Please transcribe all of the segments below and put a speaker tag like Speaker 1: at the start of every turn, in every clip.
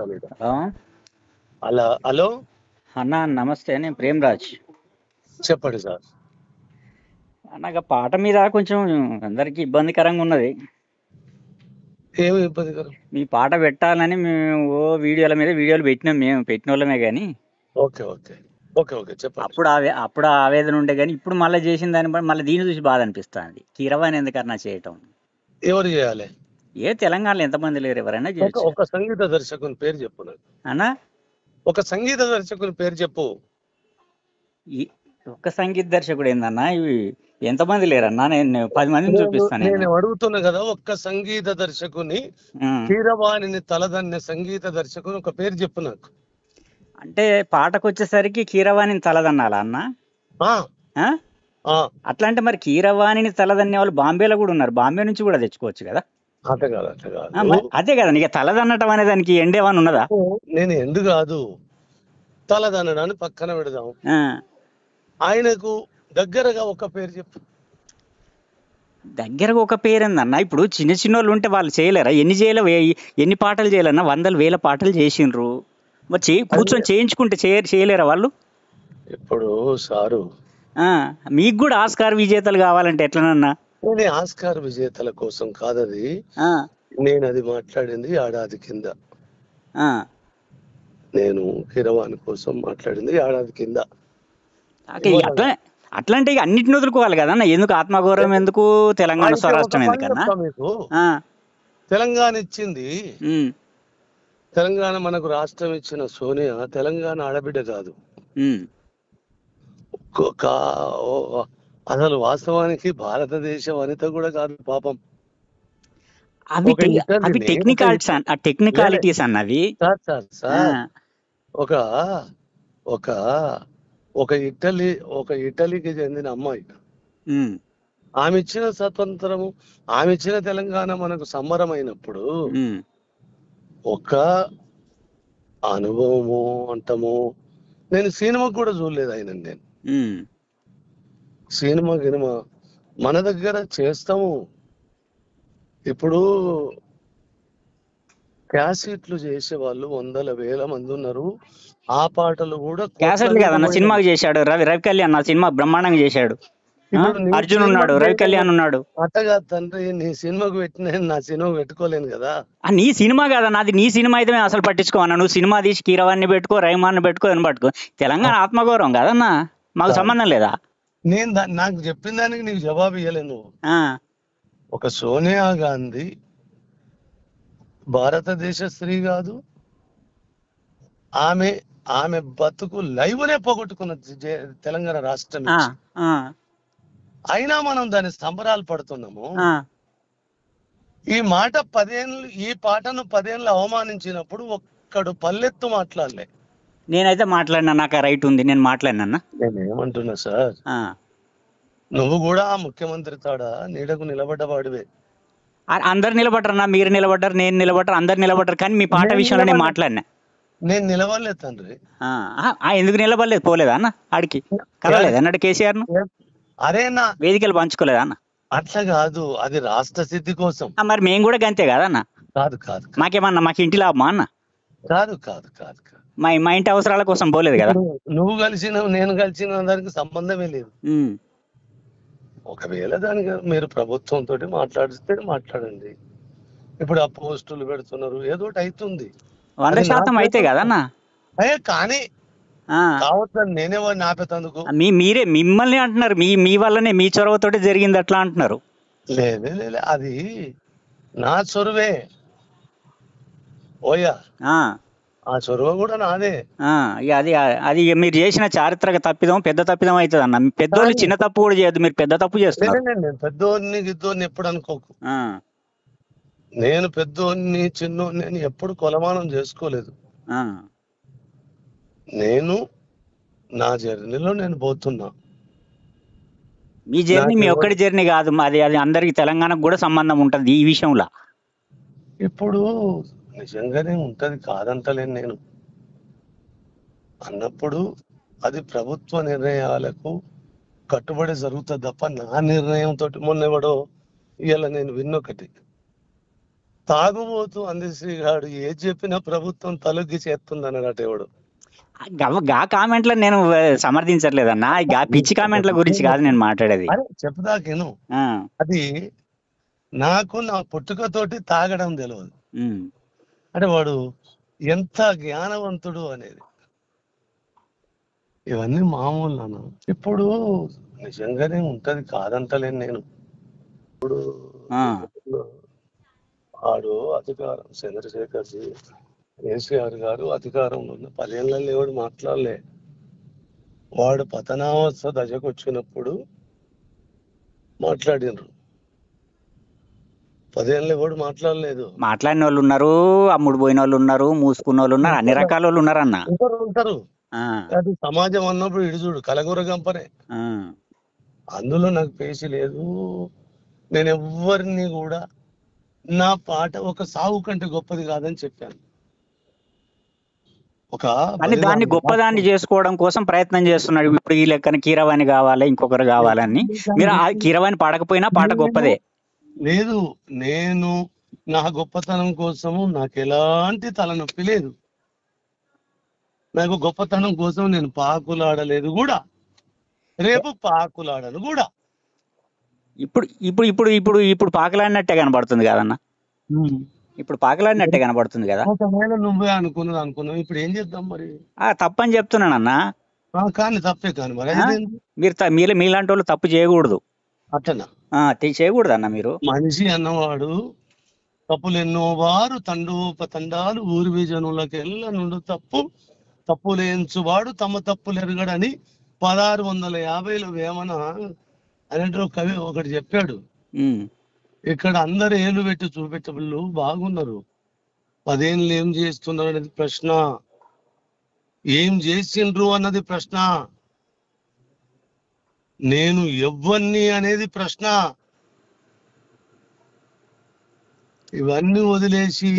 Speaker 1: రాలేదా?
Speaker 2: హలో
Speaker 1: అలా హలో
Speaker 2: అన్న, నమస్తే. నేను ప్రేమ్రాజ్.
Speaker 1: చెప్పండి సార్.
Speaker 2: నాకు పాట మీద కొంచెం అందరికి ఇబ్బందికరంగా ఉన్నది.
Speaker 1: ఏమి ఇబ్బందికరం?
Speaker 2: మీ పాట పెట్టాలని మేము వీడియోలు పెట్టినాం, మేము పెట్టిన వాళ్ళమే. కానీ
Speaker 1: ఓకే ఓకే ఓకే ఓకే చెప్పండి.
Speaker 2: అప్పుడు ఆవేదన ఉండే, కానీ ఇప్పుడు మళ్ళీ చేసిన దాన్ని బట్టి మళ్ళీ దీన్ని చూసి బాధ అనిపిస్తుంది. కీరవాణి ఎందుకన్నా చేయటం?
Speaker 1: ఎవరు చేయాలి?
Speaker 2: తెలంగాణలో ఎంతమంది లేరు, ఎవరైనా
Speaker 1: ఒక
Speaker 2: చేయొచ్చు
Speaker 1: ఒక సంగీత దర్శకుని పేరు చెప్పు నాకు.
Speaker 2: అన్నా.
Speaker 1: ఒక సంగీత దర్శకుని పేరు చెప్పు.
Speaker 2: ఒక్క సంగీత దర్శకుడు ఏందన్నా? ఇవి ఎంతమంది లేరన్నా? నేను 10 మందిని చూపిస్తాను.
Speaker 1: నేను అడుగుతున్నా కదా, ఒక్క సంగీత దర్శకుని, కీరవాణిని తలదన్నే సంగీత దర్శకుని ఒక పేరు చెప్పు నాకు.
Speaker 2: అంటే పాటకు వచ్చేసరికి కీరవాణిని తలదన్నాలా అన్న? అట్లా అంటే మరి కీరవాణిని తలదన్నే వాళ్ళు బాంబేలో కూడా ఉన్నారు. బాంబే నుంచి కూడా తెచ్చుకోవచ్చు కదా. అదే కదా, నీకు తలదన్నటం అనే దానికి ఎండేమని ఉన్నదా?
Speaker 1: నేను ఎందు కాదు, తలదనడాన్ని పక్కన పెడదాం. ఆయనకు దగ్గరగా ఒక పేరు చెప్పు.
Speaker 2: దగ్గరగా ఒక పేరు ఏందన్న? ఇప్పుడు చిన్న చిన్న వాళ్ళు ఉంటే వాళ్ళు చేయలేరా? ఎన్ని పాటలు చేయాలన్నా? 100,000 పాటలు చేసిండ్రు. మరి కూర్చొని చేయించుకుంటే చేయలేరా వాళ్ళు?
Speaker 1: ఇప్పుడు సారు,
Speaker 2: మీకు కూడా ఆస్కార్ విజేతలు కావాలంటే ఎట్లనన్నా?
Speaker 1: ఆస్కార్ విజేతల కోసం కాదది. నేను అది మాట్లాడింది ఏడాది కింద. నేను కీరవాణి కోసం మాట్లాడింది ఏడాది కింద.
Speaker 2: అట్లాంటి అన్నిటిని వదులుకోవాలి కదన్న. ఎందుకు ఆత్మగౌరవం? ఎందుకు తెలంగాణ స్వరాష్ట్రం ఎందుకన్నా?
Speaker 1: మీకు తెలంగాణ ఇచ్చింది, తెలంగాణ మనకు రాష్ట్రం ఇచ్చిన సోనియా తెలంగాణ ఆడబిడ్డ కాదు. అసలు వాస్తవానికి భారతదేశ వనిత కూడా కాదు పాపం.
Speaker 2: అవి టెక్నికాలిటీస్ అన్నవి.
Speaker 1: ఒక ఒక ఒక ఇటలీకి చెందిన అమ్మాయి, ఆమె ఇచ్చిన స్వతంత్రము, ఆమె ఇచ్చిన తెలంగాణ మనకు సంబరమైనప్పుడు ఒక అనుభవము అంటము. నేను సినిమా కూడా చూడలేదు ఆయన. నేను సినిమా మన దగ్గర చేస్తాము. ఇప్పుడు క్యాసెట్లు చేసే వాళ్ళు 100,000 మంది ఉన్నారు. ఆ పాటలు కూడా
Speaker 2: క్యాసెట్లు కదన్న, సినిమాకి చేశాడు. రవి కళ్యాణ్ నా సినిమా బ్రహ్మాండంగా చేశాడు. అర్జున్ ఉన్నాడు, రవి కళ్యాణ్ ఉన్నాడు.
Speaker 1: అట్టగా తండ్రి, నీ సినిమాకు పెట్టిన నా సినిమాకు పెట్టుకోలేను కదా.
Speaker 2: నీ సినిమా కదా నాది. నీ సినిమా అయితే మేము అసలు పట్టించుకోమన్నా. నువ్వు సినిమా తీసి కీరవాణ్ణి పెట్టుకో, రహమాన్ని పెట్టుకో, అని పట్టుకో. తెలంగాణ ఆత్మగౌరవం కదన్నా, మాకు సంబంధం లేదా?
Speaker 1: నేను నాకు చెప్పిన దానికి నీకు జవాబు ఇవ్వలేను. ఒక సోనియా గాంధీ భారతదేశ స్త్రీ కాదు. ఆమె బతుకు లైవ్నే పోగొట్టుకున్న తెలంగాణ రాష్ట్రం. అయినా మనం దాని సంబరాలు పడుతున్నాము. ఈ మాట 10 ఏళ్ళు, ఈ పాటను 10 ఏళ్ళు అవమానించినప్పుడు ఒక్కడు పల్లెత్తు మాట్లాడలే.
Speaker 2: నేనైతే మాట్లాడినా, నాకు ఆ రైట్ ఉంది, నేను మాట్లాడినా.
Speaker 1: నేను ఏమంటున్నా సార్, నువ్వు కూడా ముఖ్యమంత్రి తాడా నీడకు నిలబడ్డవాడివే.
Speaker 2: అందరు నిలబడ్డరన్నా, మీరు నిలబడ్డారు, నేను నిలబడ్డారు, అందరు నిలబడ్డారు. కానీ మీ పాట విషయంలో నేను మాట్లాడినా.
Speaker 1: నేను నిలబడలేదు తండ్రి.
Speaker 2: ఎందుకు నిలబడలేదు? పోలేదా అన్న ఆడికి? కలవలేదు అన్నాడు కేసీఆర్ ను?
Speaker 1: అరేనా
Speaker 2: వేదికలు పంచుకోలేదా అన్న?
Speaker 1: అట్లా కాదు, అది రాష్ట్ర సిద్ధి కోసం.
Speaker 2: మరి మేము కూడా గంతే కాదన్న?
Speaker 1: కాదు కాదు,
Speaker 2: మాకేమన్నా మాకు ఇంటి లాభమా అన్న?
Speaker 1: కాదు కాదు కాదు కాదు,
Speaker 2: మా ఇంటి అవసరాల కోసం పోలేదు కదా.
Speaker 1: నువ్వు కలిసిన నేను కలిసిన దానికి సంబంధమే లేదు. ఒకవేళ దానికి మీరు ప్రభుత్వంతో మాట్లాడితే మాట్లాడండి. ఇప్పుడు ఆ పోస్టులు పెడుతున్నారు, ఏదో ఒకటి అవుతుంది.
Speaker 2: 100% అయితే కదన్న.
Speaker 1: కానీ కావద్దని నేనే వాడిని ఆపేతందుకు.
Speaker 2: మీరే మిమ్మల్ని అంటున్నారు, మీ వల్లనే, మీ చొరవతోటి జరిగింది అట్లా అంటున్నారు.
Speaker 1: లేదు, అది నా చొరవే. ఓయా, ఆ చొరవ కూడా నాదే.
Speaker 2: అది మీరు చేసిన చారిత్రక తప్పిదం, పెద్ద తప్పిదం అవుతుంది అన్న. పెద్దోళ్ళు చిన్న తప్పు కూడా చేయొద్దు, మీరు పెద్ద తప్పు చేస్తున్నారు.
Speaker 1: నేను పెద్దోడిని గిద్దోడిని ఎప్పుడు అనుకోకు. నేను పెద్దోడిని చిన్నోడిని అని ఎప్పుడు కొలమానం చేసుకోలేదు. నేను నా జర్నీలో నేను పోతున్నా.
Speaker 2: మీ జర్నీ మీ ఒక్కడి జర్నీ కాదు, అది అందరికి, తెలంగాణకు కూడా సంబంధం ఉంటది ఈ విషయంలో.
Speaker 1: ఇప్పుడు నిజంగానే ఉంటది, కాదంటలేను నేను. అన్నప్పుడు అది ప్రభుత్వ నిర్ణయాలకు కట్టుబడి జరుగుతుంది తప్ప నా నిర్ణయం తోటి. మొన్న ఎవడో ఇవాళ నేను విన్నొకటి, తాగుబోతు అందశ్రీ గాడు ఏది చెప్పినా ప్రభుత్వం తలొగ్గి చేస్తుంది అన్నట్టు ఎవడు.
Speaker 2: గా కామెంట్ల నేను సమర్థించట్లేదన్నా, గా పిచ్చి కామెంట్ల గురించి కాదు నేను మాట్లాడేది.
Speaker 1: అరే చెప్తాకేను, అది నాకు నా పుట్టుకతోటి తాగడం తెలియదు, అంటే వాడు ఎంత జ్ఞానవంతుడు అనేది. ఇవన్నీ మామూలు అన్న. ఇప్పుడు నిజంగానే ఉంటది, కాదంటలేను నేను. ఇప్పుడు వాడు అధికారం, చంద్రశేఖర్జీ కేసీఆర్ గారు అధికారంలో ఉన్న 10 ఏళ్ళలో ఎవడు మాట్లాడలే. వాడు పతనావస్థ దశకు వచ్చినప్పుడు మాట్లాడినరు, 10 ఏళ్ళు ఎవడు మాట్లాడలేదు.
Speaker 2: మాట్లాడిన వాళ్ళు ఉన్నారు, అమ్ముడు పోయిన వాళ్ళు ఉన్నారు, మూసుకున్న వాళ్ళు ఉన్నారు, అన్ని రకాల వాళ్ళు ఉన్నారు అన్న.
Speaker 1: ఉంటారు. అది సమాజం అన్నప్పుడు ఇడుచుడు కలగూర గంపనే. అందులో నాకు పేసి లేదు. నేను ఎవ్వరిని కూడా నా పాట ఒక సాగు కంటే గొప్పది కాదని చెప్పాను.
Speaker 2: దాన్ని గొప్పదాన్ని చేసుకోవడం కోసం ప్రయత్నం చేస్తున్నాడు. ఇప్పుడు ఈ లెక్కన కీరవాణి కావాలి, ఇంకొకరు కావాలని. మీరు ఆ కీరవాణి పాడకపోయినా పాట గొప్పదే
Speaker 1: లేదు. నేను నా గొప్పతనం కోసము నాకు ఎలాంటి తలనొప్పి లేదు. నాకు గొప్పతనం కోసం నేను పాకులాడలేదు కూడా, రేపు పాకులాడను కూడా.
Speaker 2: ఇప్పుడు ఇప్పుడు ఇప్పుడు ఇప్పుడు ఇప్పుడు పాకలాడినట్టే కనబడుతుంది కదన్న, ఇప్పుడు పాకలాడినట్టే కనబడుతుంది కదా.
Speaker 1: ఒకవేళ నువ్వే అనుకున్నావు, ఇప్పుడు ఏం చేద్దాం మరి?
Speaker 2: తప్పని చెప్తున్నానన్నా.
Speaker 1: కానీ తప్పే కానీ మరి
Speaker 2: మీరు మీలాంటి వాళ్ళు తప్పు చేయకూడదు.
Speaker 1: అట్లనా?
Speaker 2: చేయకూడదు అన్న. మీరు
Speaker 1: మనిషి అన్నవాడు తప్పులు ఎన్నో వారు తండోపతండాలు ఊరి జనులకెళ్ళ నుండి తప్పులేంచువాడు తమ తప్పులు ఎరగడని 1650లో వేమన అనేటి కవి ఒకటి చెప్పాడు. ఇక్కడ అందరు ఏళ్ళు పెట్టి చూపెట్టే వాళ్ళు బాగున్నారు, 10 ఏళ్ళు ఏం చేస్తున్నారు అనేది ప్రశ్న, ఏం చేసిండ్రు అన్నది ప్రశ్న, నేను ఎవ్వన్ని అనేది ప్రశ్న. ఇవన్నీ వదిలేసి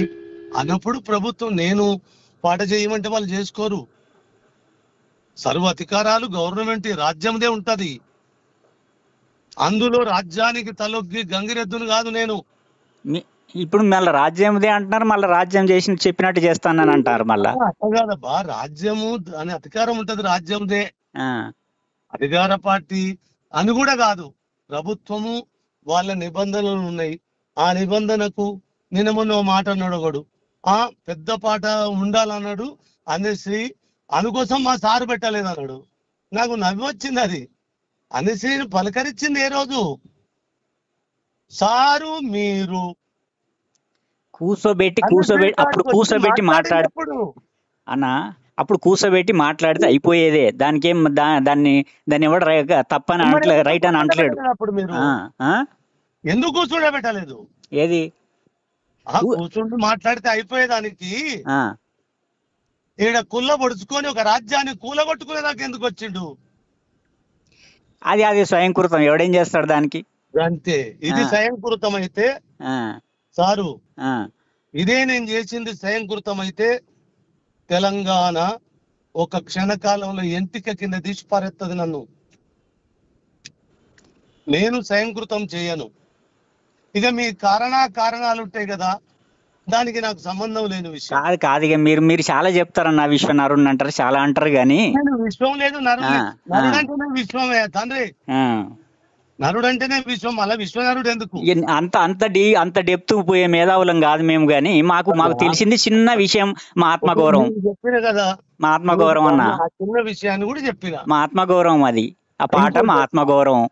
Speaker 1: అన్నప్పుడు ప్రభుత్వం నేను పాట చేయమంటే వాళ్ళు చేసుకోరు. సర్వ అధికారాలు గవర్నమెంట్ రాజ్యందే ఉంటది. అందులో రాజ్యానికి తలొగ్గి గంగిరెద్దును కాదు నేను.
Speaker 2: ఇప్పుడు మళ్ళీ రాజ్యందే అంటున్నారు, మళ్ళీ రాజ్యం చేసి చెప్పినట్టు చేస్తానని అంటారు. మళ్ళా
Speaker 1: అట్లా కాదబ్బా, రాజ్యము అనే అధికారం ఉంటది, రాజ్యందే. అధికార పార్టీ అని కూడా కాదు, ప్రభుత్వము వాళ్ళ నిబంధనలు ఉన్నాయి. ఆ నిబంధనకు నిన్న మొన్న మాట అన్నాడు ఒకడు, పెద్ద పాట ఉండాలన్నాడు అందశ్రీ, అందుకోసం మా సారు పెట్టలేదు అన్నాడు. నాకు నవ్వు వచ్చింది. అది అందశ్రీని పలకరించింది ఏ రోజు? సారు మీరు
Speaker 2: కూర్చోబెట్టి మాట్లాడు అన్న, అప్పుడు కూర్చోబెట్టి మాట్లాడితే అయిపోయేదే. దానికి ఏం దాన్ని ఎవడు తప్పని అంటలే, రైట్ అని అంటలేడు.
Speaker 1: అప్పుడు మీరు ఎందుకు కూర్చోబెట్టలేదు?
Speaker 2: ఏది
Speaker 1: కూర్చుంటూ మాట్లాడితే అయిపోయేదానికి ఈడ కుల్ల పొడుచుకొని ఒక రాజ్యాన్ని కూలగొట్టుకునేదాకా ఎందుకు వచ్చిండు?
Speaker 2: అది స్వయంకృతం, ఎవడేం చేస్తాడు దానికి?
Speaker 1: అంతే. ఇది స్వయంకృతం అయితే సారు, ఇదే నేను చేసింది స్వయంకృతం అయితే తెలంగాణ ఒక క్షణకాలంలో ఎంటిక కింద తీసి పారేస్తుంది నన్ను. నేను స్వయంకృతం చేయను. ఇక మీ కారణాలు ఉంటాయి కదా, దానికి నాకు సంబంధం లేని విషయం
Speaker 2: కాదు. ఇక మీరు చాలా చెప్తారన్న, విశ్వనరుణ్ అంటారు, చాలా అంటారు. కానీ
Speaker 1: విశ్వం లేదు, నరుడంటేనే విశ్వమే తండ్రి. నరుడంటేనే విశ్వం, అలా విశ్వనరుడు ఎందుకు?
Speaker 2: అంత డెప్త్ పోయే మేధావులం కాదు మేము. గాని మాకు తెలిసింది చిన్న విషయం, మా ఆత్మగౌరవం.
Speaker 1: చెప్పిన కదా,
Speaker 2: మా ఆత్మగౌరవం అన్న,
Speaker 1: చిన్న విషయాన్ని కూడా చెప్పిన.
Speaker 2: మా ఆత్మగౌరవం అది. ఆ పాట మా ఆత్మగౌరవం.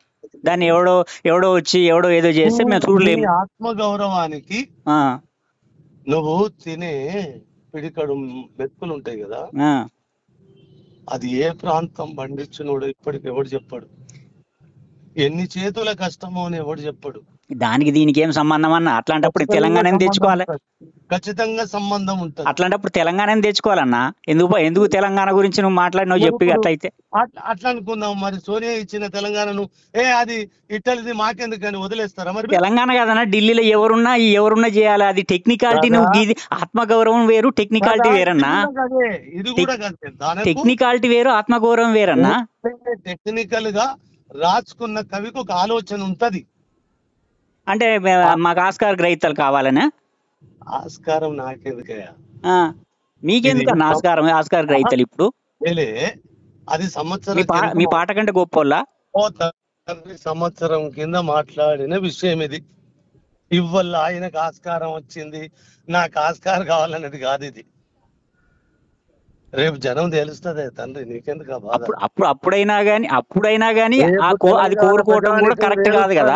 Speaker 2: దాన్ని ఎవడో వచ్చి ఎవడో ఏదో చేస్తే మేము చూడలేము.
Speaker 1: ఆత్మగౌరవానికి నువ్వు తినే పిడికడు మెతుకులు ఉంటాయి కదా, అది ఏ ప్రాంతం పండించినోడు ఇప్పటికి ఎవడు చెప్పాడు? ఎన్ని చేతుల కష్టమో అని ఎవడు చెప్పాడు?
Speaker 2: దానికి దీనికి ఏం సంబంధం అన్న? అట్లాంటప్పుడు తెలంగాణ తెచ్చుకోవాలి,
Speaker 1: ఖచ్చితంగా సంబంధం ఉంటుంది.
Speaker 2: అట్లాంటప్పుడు తెలంగాణ తెచ్చుకోవాలన్నా. ఎందుకు తెలంగాణ గురించి నువ్వు మాట్లాడినావు చెప్పి? అట్లయితే
Speaker 1: అట్లా అనుకుందాం. మరి సోనియా ఇచ్చిన తెలంగాణను అది ఇట్టలిది మాకెందుకని వదిలేస్తారా? మరి
Speaker 2: తెలంగాణ కాదన్నా, ఢిల్లీలో ఎవరున్నా చేయాలి. అది టెక్నికాలిటీ. నువ్వు ఇది ఆత్మగౌరవం వేరు, టెక్నికాలిటీ వేరన్నా.
Speaker 1: ఇది కూడా
Speaker 2: టెక్నికాలిటీ వేరు, ఆత్మగౌరవం వేరన్నా.
Speaker 1: టెక్నికల్ గా రాసుకున్న కవికి ఒక ఆలోచన ఉంటది.
Speaker 2: అంటే మాకు ఆస్కార్ గ్రహీతలు కావాలనే
Speaker 1: ఆస్కారం నాకెందుకయ్యా?
Speaker 2: ఆ, మీకెందుకు ఆస్కారం? ఆస్కారం రైతులు ఇప్పుడు
Speaker 1: లేలే, అది సంవత్సరం
Speaker 2: మీ పాట కంటే గొప్పోళ్ళా?
Speaker 1: సంవత్సరం కింద మాట్లాడిన విషయం ఇది. ఇవ్వల్ల ఆయనకు ఆస్కారం వచ్చింది, నాకు ఆస్కారం కావాలనేది కాదు ఇది. రేపు జనం తెలుస్తుంది తండ్రి, నీకెందుకు ఆ బాధ?
Speaker 2: అప్పుడైనా గానీ అది కోరుకోవటం కూడా కరెక్ట్ కాదు కదా.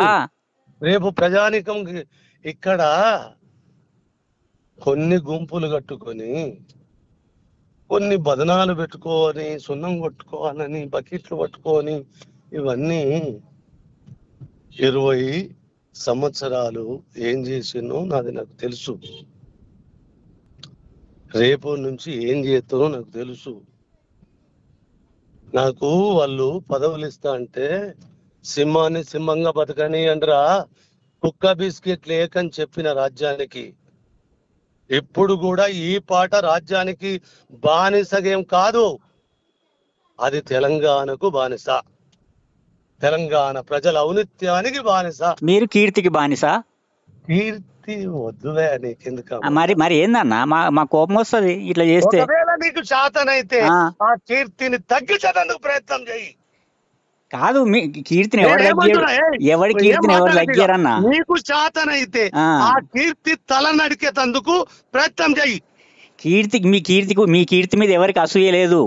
Speaker 1: రేపు ప్రజానికం ఇక్కడ కొన్ని గుంపులు కట్టుకొని, కొన్ని బదనాలు పెట్టుకొని, సున్నం కొట్టుకోవాలని, బకెట్లు పట్టుకొని, ఇవన్నీ 20 సంవత్సరాలు ఏం చేసినో నాకు తెలుసు. రేపు నుంచి ఏం చేస్తానో నాకు తెలుసు. నాకు వాళ్ళు పదవులు ఇస్తా అంటే సింహాన్ని సింహంగా బతకని అంటరా, కుక్క బిస్కెట్ లేకని చెప్పిన రాజ్యానికి. ఎప్పుడు కూడా ఈ పాట రాజ్యానికి బానిసగేం కాదు, అది తెలంగాణకు బానిస, తెలంగాణ ప్రజల ఔనిత్యానికి బానిస.
Speaker 2: మీరు కీర్తికి బానిస?
Speaker 1: కీర్తి వద్దులే, నీకెందుకు?
Speaker 2: మరి ఏందన్నా, మా కోపం వస్తుంది ఇట్లా చేస్తే.
Speaker 1: ఒకవేళ నీకు శాతనైతే ఆ కీర్తిని తగ్గించడానికి ప్రయత్నం చేయి.
Speaker 2: కాదు, మీ కీర్తిని ఎవరి కీర్తిని ఎవరు తగ్గారన్నా?
Speaker 1: నీకు శాతనైతే ఆ కీర్తి తల నడికేందుకు ప్రయత్నం చేయి.
Speaker 2: మీ కీర్తి మీద ఎవరికి అసూయ లేదు.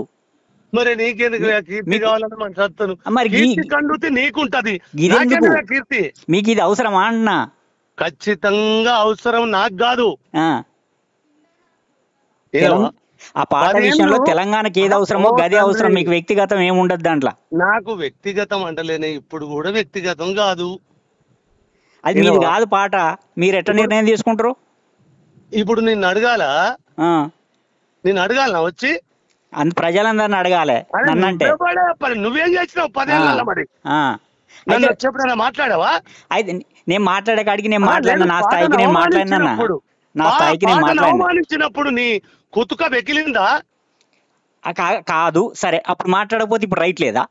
Speaker 1: మరి నీకెందుకు కీర్తి కావాలని మనం చెప్తాను. మరి కండుతి నీకుంటది, కీర్తి
Speaker 2: మీకు ఇది అవసరమా అన్నా?
Speaker 1: ఖచ్చితంగా అవసరం, నాకు కాదు.
Speaker 2: ఆ పాట విషయంలో తెలంగాణకి ఏది అవసరమో గదే అవసరం, మీకు వ్యక్తిగతం ఏముండదు దాంట్లో.
Speaker 1: నాకు వ్యక్తిగతం అంటలేనే, ఇప్పుడు కూడా వ్యక్తిగతం కాదు.
Speaker 2: అది మీది కాదు పాట, మీరు ఎట్లా నిర్ణయం తీసుకుంటారు?
Speaker 1: ఇప్పుడు నిన్ను అడగాల వచ్చి
Speaker 2: ప్రజలందరిని అడగాలి నన్నంటే.
Speaker 1: నువ్వేం చేసినావు 10 ఏళ్ళ? మరి నన్ను ఎప్పుడైనా మాట్లాడావా?
Speaker 2: అయితే నేను మాట్లాడే కాడికి నేను మాట్లాడినా, నా స్థాయికి నేను మాట్లాడినా. నా స్థాయికి నేను
Speaker 1: అవమానించినప్పుడు నీ కుతుక వెకిలిందా?
Speaker 2: కాదు, సరే అప్పుడు మాట్లాడకపోతే ఇప్పుడు రైట్ లేదా?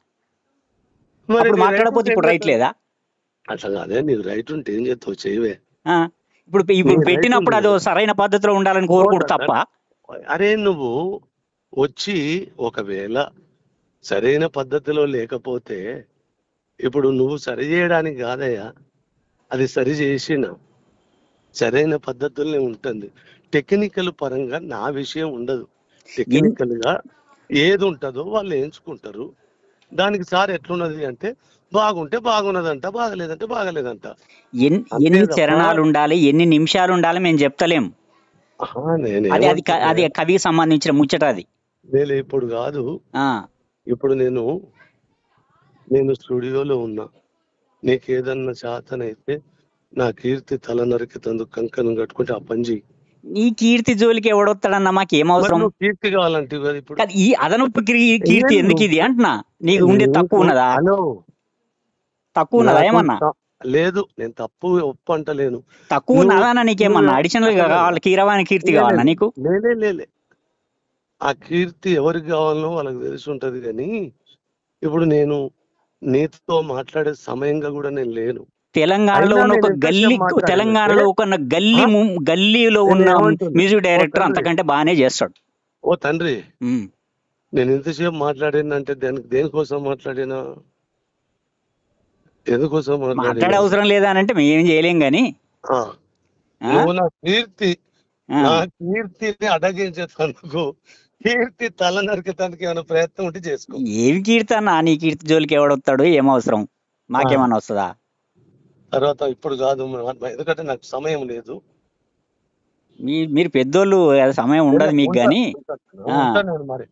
Speaker 2: అప్పుడు మాట్లాడకపోతే ఇప్పుడు రైట్ లేదా?
Speaker 1: అట్లా కాదే, నీకు రైట్ ఉంటే ఏం చేస్తావు, చేయవే.
Speaker 2: ఇప్పుడు పెట్టినప్పుడు అది సరైన పద్ధతిలో ఉండాలని కోరుకుంటూ తప్ప.
Speaker 1: అరే నువ్వు వచ్చి ఒకవేళ సరైన పద్ధతిలో లేకపోతే, ఇప్పుడు నువ్వు సరి చేయడానికి కాదయ్యా, అది సరి చేసిన సరైన పద్ధతుల్నే ఉంటుంది. టెక్నికల్ పరంగా నా విషయం ఉండదు. టెక్నికల్ గా ఏది ఉంటుందో వాళ్ళు ఎంచుకుంటారు. దానికి సార్ ఎట్లున్నది అంటే, బాగుంటే బాగున్నదంట, బాగలేదంటే బాగలేదంట.
Speaker 2: ఎన్ని చరణాలు ఉండాలి, ఎన్ని నిమిషాలు ఉండాలి మేము చెప్తలేం. అది కవికి సంబంధించిన ముచ్చట. అది
Speaker 1: నేను ఇప్పుడు కాదు, ఇప్పుడు నేను స్టూడియోలో ఉన్నా. నీకేదన్నా శాతనైతే నా కీర్తి తల నరికేందుకు కంకణం కట్టుకుంటే ఆ పని చెయ్యి.
Speaker 2: నీ కీర్తి జోలికి ఎవడొస్తాడన్నా, మాకేమవసరం?
Speaker 1: కీర్తి కావాలంటే ఇప్పుడు
Speaker 2: ఈ అదనపు కీర్తి ఎందుకు ఇది అంటున్నా? నీకు ఉండే తక్కువ ఉన్నదా? తక్కువ ఉన్నదా ఏమన్నా?
Speaker 1: లేదు, నేను తప్పు ఒప్పు అంటలేను.
Speaker 2: తక్కువ ఉన్నదా నీకేమన్నా? అడిషనల్ గా కావాలి, కీరవాణి కీర్తి కావాలన్నా నీకు?
Speaker 1: లేలే, ఆ కీర్తి ఎవరికి కావాలనో వాళ్ళకి తెలిసి ఉంటది. కానీ ఇప్పుడు నేను నీతో మాట్లాడే సమయంగా కూడా నేను లేను.
Speaker 2: తెలంగాణలో ఉన్న ఒక గల్లీలో ఉన్న మ్యూజిక్ డైరెక్టర్ అంతకంటే బాగానే చేస్తాడు.
Speaker 1: ఓ తండ్రి, నేను ఎంతసేపు మాట్లాడినంటే దేనికోసం మాట్లాడినా, ఎందుకోసం
Speaker 2: మాట్లాడే అవసరం లేదా అని అంటే మేము చేయలేం గాని,
Speaker 1: నా కీర్తిని అడగించేందుకు, కీర్తి తల నరికేందుకు ఏమైనా ప్రయత్నం ఉంటే చేసుకో.
Speaker 2: ఏమి కీర్తి అన్నా? నీ కీర్తి జోలికి ఎవడొస్తాడు? ఏమవసరం, మాకేమన్నా వస్తుందా?
Speaker 1: తర్వాత ఇప్పుడు కాదు, ఎందుకంటే నాకు సమయం లేదు.
Speaker 2: మీరు పెద్దోళ్ళు, సమయం ఉండదు మీకు. గాని
Speaker 1: మరి